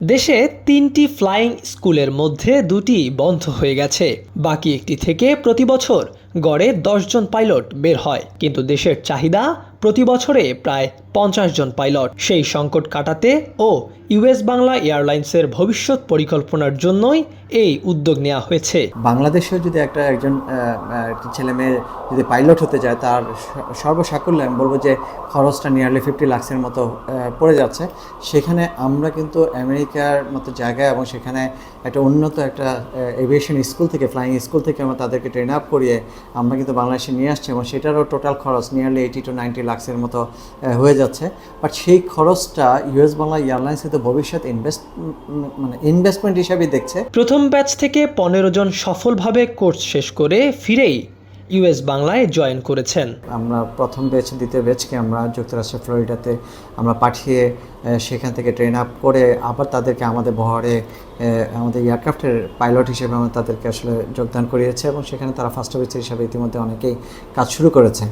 দেশে ৩টি ফ্লাইং স্কুলের মধ্যে ২টি বন্ধ হয়ে গেছে। বাকি একটি থেকে প্রতি বছর গড়ে ১০ জন পাইলট বের হয়, কিন্তু দেশের চাহিদা প্রতি বছরে প্রায় ৫০ জন পাইলট। সেই সংকট কাটাতে ও ইউএস বাংলা এয়ারলাইন্সের ভবিষ্যৎ পরিকল্পনার জন্যই এই উদ্যোগ নেওয়া হয়েছে। বাংলাদেশেও যদি একজন ছেলে মেয়ে যদি পাইলট হতে যায়, তার সর্বসাকুল্যে আমি বলবো যে খরচটা নিয়ারলি 50 লাখসের মতো পড়ে যাচ্ছে। সেখানে আমরা কিন্তু আমেরিকার মতো জায়গায় এবং সেখানে একটা উন্নত একটা এভিয়েশন স্কুল থেকে, ফ্লাইং স্কুল থেকে আমরা তাদেরকে ট্রেন আপ করিয়ে আমরা কিন্তু বাংলাদেশে নিয়ে আসছি, এবং সেটারও টোটাল খরচ নিয়ারলি 80 to 90 লাখসের মতো হয়ে যাচ্ছে। বাট সেই খরচটা ইউএস বাংলা এয়ারলাইন্স কিন্তু ভবিষ্যৎ ইনভেস্টমেন্ট হিসাবেই দেখছে। প্রথম ব্যাচ থেকে ১৫ জন সফলভাবে কোর্স শেষ করে ফিরেই ইউএস বাংলায় জয়েন করেছেন। আমরা প্রথম ব্যাচ, দ্বিতীয় ব্যাচকে আমরা যুক্তরাষ্ট্রের ফ্লোরিডাতে আমরা পাঠিয়ে সেখান থেকে ট্রেন আপ করে আবার তাদেরকে আমাদের বহরে আমাদের এয়ারক্রাফটের পাইলট হিসেবে আমরা তাদেরকে আসলে যোগদান করিয়েছে, এবং সেখানে তারা ফার্স্ট অফিসার হিসেবে ইতিমধ্যে অনেকেই কাজ শুরু করেছে।